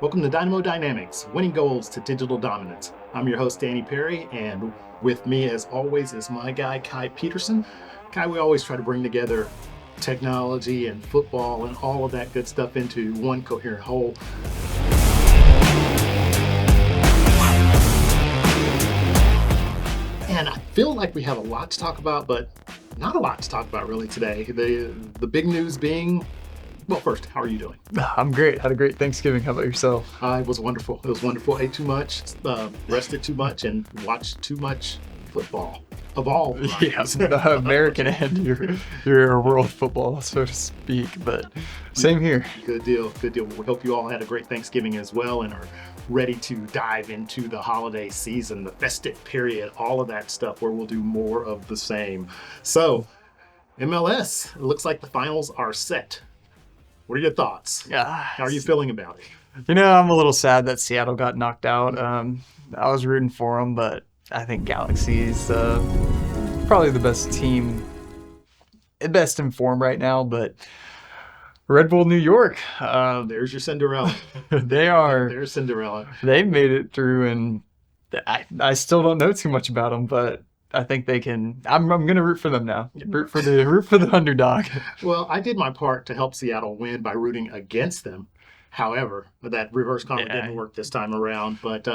Welcome to Dynamo Dynamics, winning goals to digital dominance. I'm your host, Danny Perry, and with me, as always, is my guy, Kai Peterson. Kai, we always try to bring together technology and football and all of that good stuff into one coherent whole. And I feel like we have a lot to talk about, but not a lot to talk about really today. The big news being, well, first, how are you doing? I'm great. Had a great Thanksgiving. How about yourself? It was wonderful. It was wonderful. Ate too much, rested too much, and watched too much football of all varieties. Yeah, American and your world football, so to speak. But same here. Good deal. Good deal. We hope you all had a great Thanksgiving as well and are ready to dive into the holiday season, the festive period, all of that stuff where we'll do more of the same. So, MLS, it looks like the finals are set. What are your thoughts? How are you feeling about it? I'm a little sad that Seattle got knocked out. I was rooting for them, but I think Galaxy's probably the best team, best in form right now. But Red Bull New York, There's your Cinderella. There's Cinderella. They made it through, and I still don't know too much about them, but I think they can. I'm gonna root for them now. Root for the underdog. Well, I did my part to help Seattle win by rooting against them. However, that reverse comment didn't work this time around. But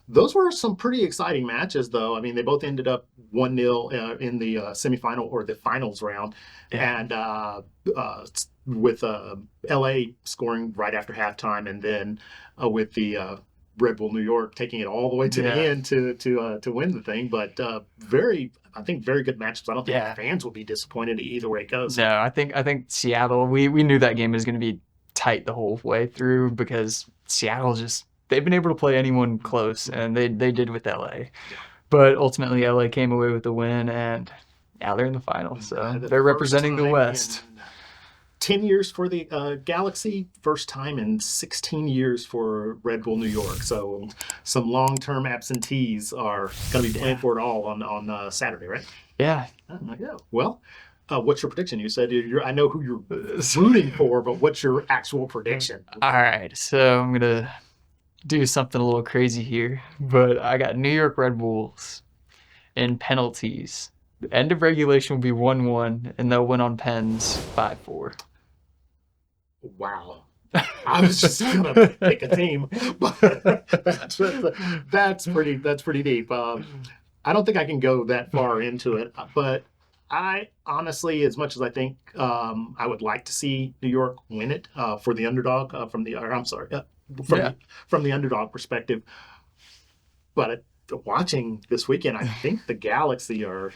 those were some pretty exciting matches, though. I mean, they both ended up 1-0 in the semifinal or the finals round, and with LA scoring right after halftime, and then with the Red Bull New York taking it all the way to the end to win the thing. But very good matchups. I don't think fans will be disappointed either way it goes. No, I think Seattle. We knew that game was going to be tight the whole way through because Seattle they've been able to play anyone close, and they did with LA. Yeah. But ultimately, LA came away with the win, and now they're in the final. So they're representing the West. 10 years for the Galaxy, first time in 16 years for Red Bull New York. So some long-term absentees are going to be playing for it all on Saturday, right? Yeah. Well, what's your prediction? You said I know who you're rooting for, but what's your actual prediction? All right, so I'm going to do something a little crazy here, but I got New York Red Bulls in penalties. The end of regulation will be 1-1, and they'll win on pens 5-4. Wow. I was just gonna pick a team, but that's pretty deep. I don't think I can go that far into it, but I honestly, as much as I think I would like to see New York win it for the underdog from the underdog perspective, but watching this weekend, I think the Galaxy are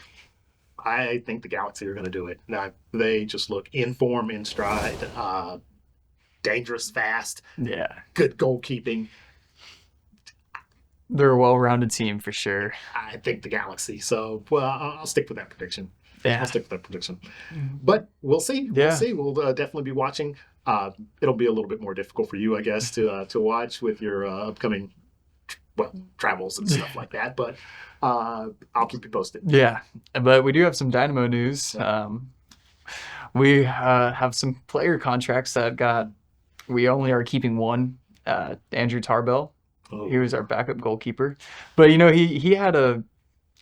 going to do it. Now, they just look in form, in stride. Dangerous, fast, good goalkeeping. They're a well-rounded team for sure. I think the Galaxy. So, well, I'll stick with that prediction. Yeah. I'll stick with that prediction. But we'll see. Yeah. We'll see. We'll definitely be watching. It'll be a little bit more difficult for you, I guess, to watch with your upcoming travels and stuff like that. But I'll keep you posted. Yeah, but we do have some Dynamo news. We have some player contracts that we only are keeping one, Andrew Tarbell. Oh. He was our backup goalkeeper. But, he had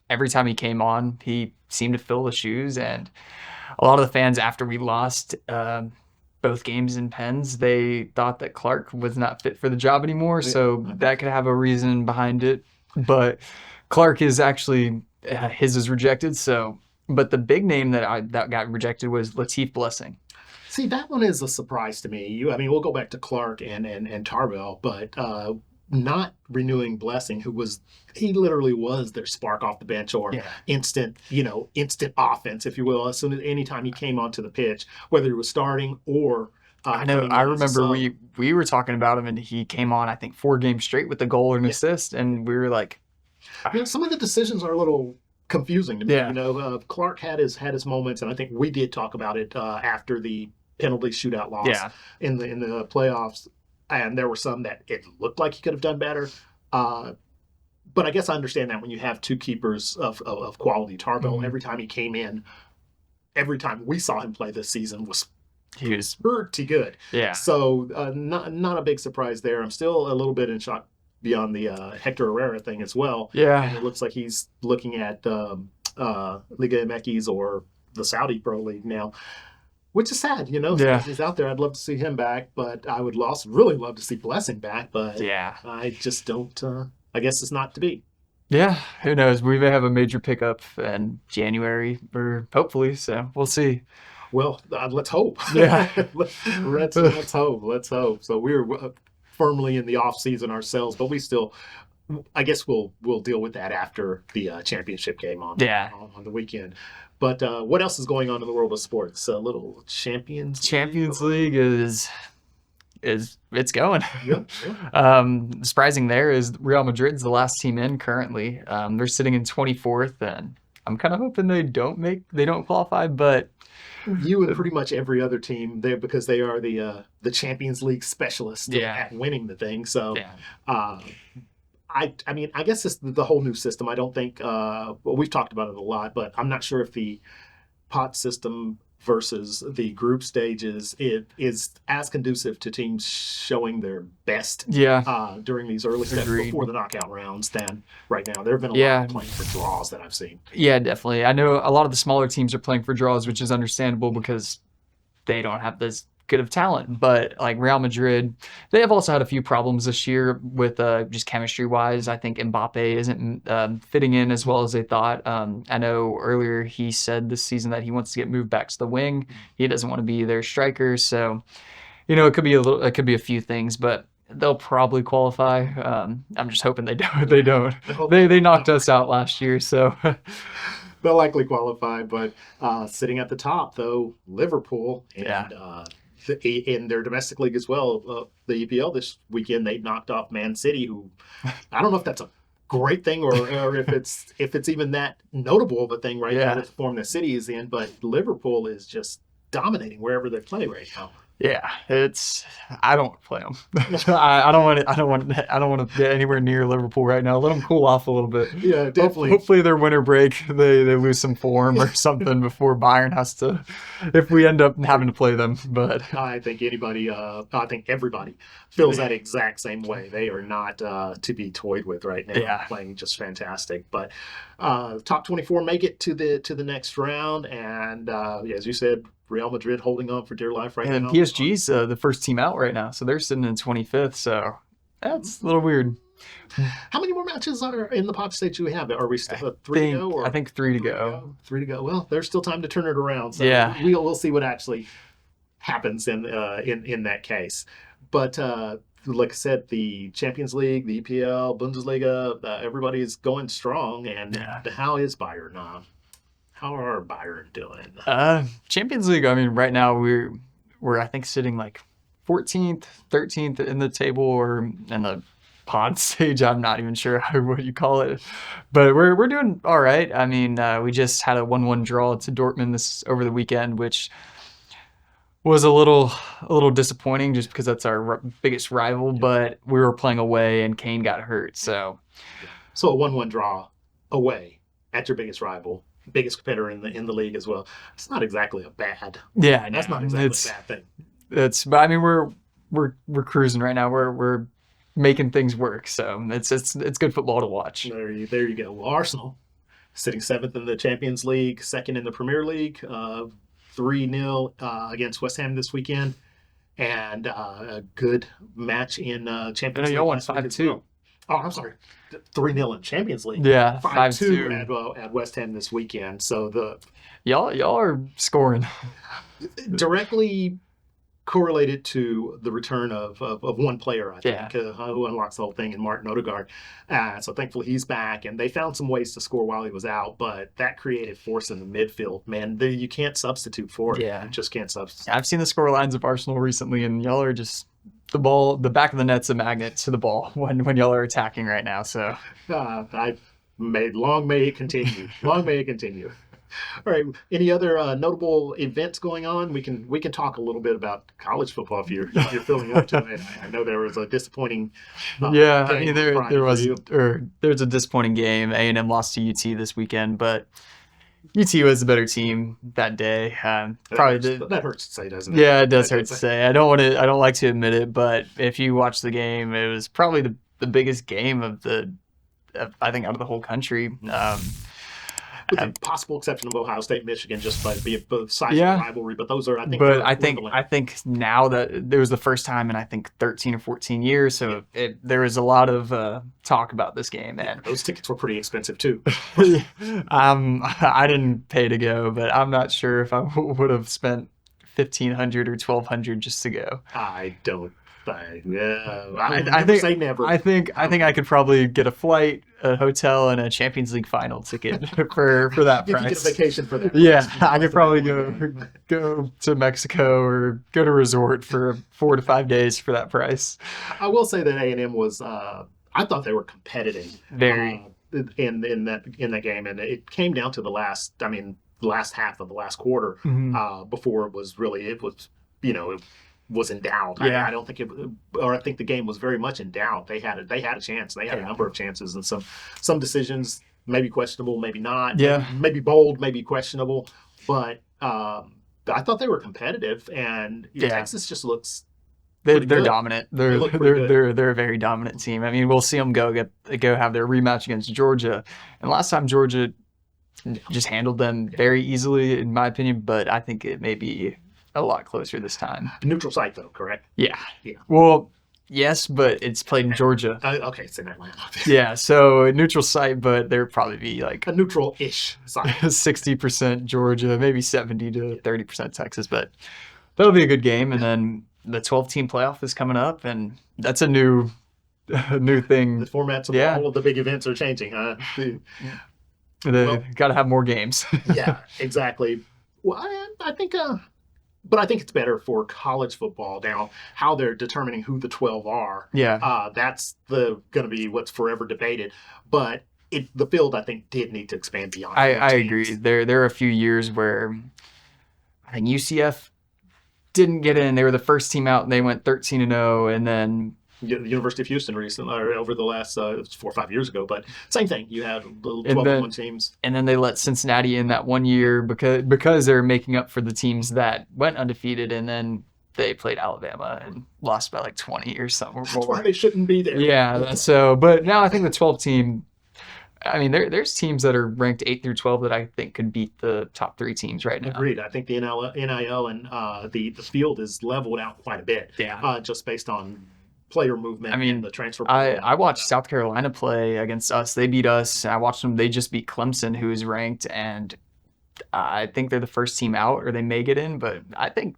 every time he came on, he seemed to fill the shoes. And a lot of the fans, after we lost both games in pens, they thought that Clark was not fit for the job anymore. So that could have a reason behind it. But Clark is actually, his is rejected. So, but the big name that got rejected was Latif Blessing. See, that one is a surprise to me. We'll go back to Clark and Tarbell, but not renewing Blessing, he literally was their spark off the bench or instant offense, if you will, as soon as anytime he came onto the pitch, whether he was starting or I know. I remember we were talking about him, and he came on, I think, 4 games straight with a goal or an assist, and we were like, some of the decisions are a little confusing to me. Clark had his moments, and I think we did talk about it after the penalty shootout loss in the playoffs. And there were some that it looked like he could have done better. But I guess I understand that when you have two keepers of quality. Tarbell, every time he came in, every time we saw him play this season was he was pretty good. Yeah. So not a big surprise there. I'm still a little bit in shock beyond the Hector Herrera thing as well. Yeah. And it looks like he's looking at Liga MX or the Saudi Pro League now, which is sad, Yeah. He's out there. I'd love to see him back, but I would also really love to see Blessing back. But yeah, I just don't. I guess it's not to be. Yeah, who knows? We may have a major pickup in January, or hopefully. So we'll see. Well, let's hope. Yeah, let's hope. Let's hope. So we're firmly in the off season ourselves, but we still. I guess we'll deal with that after the championship game on the weekend. But what else is going on in the world of sports? A little Champions League is it's going. Yeah. Surprising there is Real Madrid's the last team in currently. They're sitting in 24th, and I'm kind of hoping they don't qualify, but you and pretty much every other team there, because they are the Champions League specialists at winning the thing. So. Yeah. I mean, I guess it's the whole new system. I don't think we've talked about it a lot, but I'm not sure if the pot system versus the group stages is as conducive to teams showing their best during these early steps before the knockout rounds than right now. There have been a lot of playing for draws that I've seen. Yeah, definitely. I know a lot of the smaller teams are playing for draws, which is understandable because they don't have this good of talent. But like Real Madrid, they have also had a few problems this year with just chemistry wise. I think Mbappe isn't fitting in as well as they thought. I know earlier he said this season that he wants to get moved back to the wing. He doesn't want to be their striker. So, it could be a few things, but they'll probably qualify. I'm just hoping they don't. They don't. They knocked us out last year, so. They'll likely qualify, but sitting at the top though, Liverpool and in their domestic league as well, the EPL this weekend, they knocked off Man City, who I don't know if that's a great thing or if it's even that notable of a thing right now with the form the City is in. But Liverpool is just dominating wherever they play right now. Yeah, I don't play them. I don't want to get anywhere near Liverpool right now. Let them cool off a little bit. Yeah, definitely. Hopefully their winter break, they lose some form or something before Bayern has to, if we end up having to play them. But I think everybody feels that exact same way. They are not to be toyed with right now. Yeah. Playing just fantastic. But top 24 make it to the next round, and as you said, Real Madrid holding on for dear life right now. And PSG's the first team out right now, so they're sitting in 25th. So that's a little weird. How many more matches are in the pot stage do we have? Are we still 3 to go? I think 3 to go. 3 to go. Well, there's still time to turn it around. So we'll see what actually happens in that case. But like I said, the Champions League, the EPL, Bundesliga, everybody's going strong. And how is Bayern? How are Bayern doing? Champions League, I mean, right now we're I think sitting like 14th, 13th in the table or in the pod stage. I'm not even sure what you call it, but we're doing all right. I mean, we just had a 1-1 draw to Dortmund over the weekend, which was a little disappointing just because that's our biggest rival. But we were playing away and Kane got hurt, so a 1-1 draw away at your biggest rival. Biggest competitor in the league as well. It's not exactly a bad. Yeah, that's not exactly a bad thing. But I mean, we're cruising right now. We're making things work. So it's good football to watch. There you go. Well, Arsenal sitting 7th in the Champions League, 2nd in the Premier League, 3-0 against West Ham this weekend, and a good match in Champions League. Y'all won 5-2. Oh, I'm sorry. 3-0 in Champions League. Yeah, 5-2 at West Ham this weekend. So y'all are scoring. Directly correlated to the return of one player, I think, who unlocks the whole thing, in Martin Odegaard. So thankfully he's back, and they found some ways to score while he was out, but that creative force in the midfield, man, you can't substitute for it. Yeah. You just can't substitute. I've seen the score lines of Arsenal recently, and y'all are just... the back of the net's a magnet to the ball when y'all are attacking right now. So long may it continue. Long may it continue. All right. Any other notable events going on? We can talk a little bit about college football if you're feeling up to it. I know there was a disappointing. I mean there's a disappointing game. A&M lost to UT this weekend, but UT was a better team that day. That hurts to say, doesn't it? Yeah, it does hurt to say. I don't like to admit it, but if you watch the game, it was probably the biggest game I think, out of the whole country. With the possible exception of Ohio State, Michigan, just by being both sides of the rivalry. But those are, I think. But I think now that there was the first time in 13 or 14 years, so there was a lot of talk about this game. And those tickets were pretty expensive too. I didn't pay to go, but I'm not sure if I would have spent $1,500 or $1,200 just to go. I don't. I think never. I think I could probably get a flight, a hotel, and a Champions League final ticket for that price. You get a vacation for that. Yeah, I could probably go to Mexico or go to a resort for 4 to 5 days for that price. I will say that A&M was. I thought they were competitive. Very. In that game, and it came down to the last half of the last quarter before it was was in doubt. Yeah. I don't think I think the game was very much in doubt. They had a chance. They had a number of chances, and some decisions maybe questionable, maybe not. Yeah. Maybe bold, maybe questionable. But I thought they were competitive, and Texas just looks. They're dominant. They're a very dominant team. I mean, we'll see them go have their rematch against Georgia, and last time Georgia just handled them very easily, in my opinion. But I think it may be a lot closer this time. Neutral site, though, correct? Yeah. Well, yes, but it's played in Georgia. Okay, so that yeah, so neutral site, but there'd probably be like a neutral-ish site. 60% Georgia, maybe 70 to 30% Texas, but that'll be a good game. And then the 12-team playoff is coming up, and that's a new thing. The formats of all of the big events are changing. They got to have more games. Yeah, exactly. Well, I think. But I think it's better for college football now, how they're determining who the 12 are. Yeah. That's going to be what's forever debated. But the field, I think, did need to expand beyond. I agree. There are a few years where I think UCF didn't get in. They were the first team out, and they went 13-0, and then the University of Houston recently, or over the last 4 or 5 years ago, but same thing. You had little 12-1 teams, and then they let Cincinnati in that 1 year because they're making up for the teams that went undefeated, and then they played Alabama and lost by like 20 or something. That's why they shouldn't be there. Yeah, so but now I think the 12 team. I mean, there's teams that are ranked 8 through 12 that I think could beat the top 3 teams right now. Agreed. I think the NIL and the field is leveled out quite a bit. Yeah. Just based on player movement. I mean, and the transfer. I watched South Carolina play against us. They beat us. I watched them. They just beat Clemson, who is ranked, and I think they're the first team out, or they may get in. But I think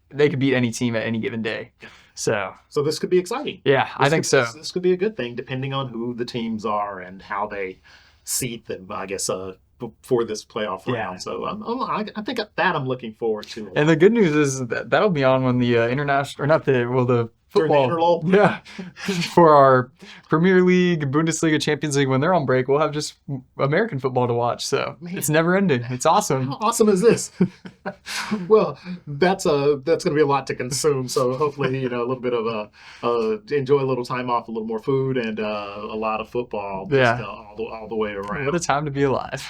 they could beat any team at any given day. So this could be exciting. Yeah, I think so. This could be a good thing, depending on who the teams are and how they seed them. I guess for this playoff round. So I think that I'm looking forward to. And the good news is that'll be on when the the football. Yeah, for our Premier League, Bundesliga, Champions League, when they're on break, we'll have just American football to watch. So it's never ending. It's awesome. How awesome is this? Well, that's going to be a lot to consume. So hopefully, a little bit of enjoy a little time off, a little more food, and a lot of football. Yeah, all the way around. What a time to be alive.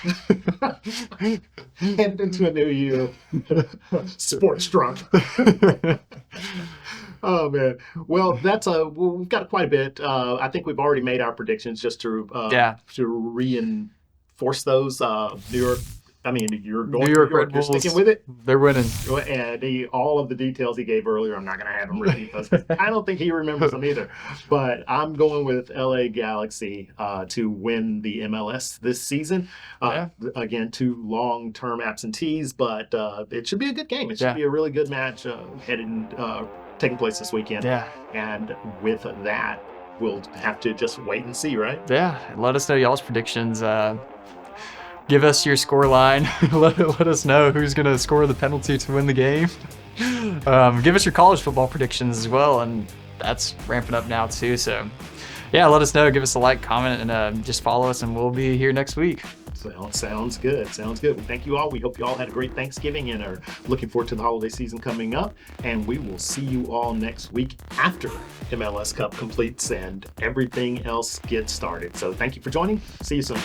Heading into a new year, sports drunk. Oh man! Well, we've got quite a bit. I think we've already made our predictions just to reinforce those. New York, Red you're Bulls, sticking with it. They're winning. And all of the details he gave earlier, I'm not going to have him repeat those. I don't think he remembers them either. But I'm going with LA Galaxy to win the MLS this season. Again, 2 long-term absentees, but it should be a good game. It should be a really good match taking place this weekend. Yeah. And with that, we'll have to just wait and see, right? Yeah. Let us know y'all's predictions. Give us your score line. let us know who's going to score the penalty to win the game. Give us your college football predictions as well, and that's ramping up now too. So, yeah, let us know. Give us a like, comment, and just follow us, and we'll be here next week. Sounds good. Well, thank you all. We hope you all had a great Thanksgiving and are looking forward to the holiday season coming up. And we will see you all next week after MLS Cup completes and everything else gets started. So thank you for joining. See you soon.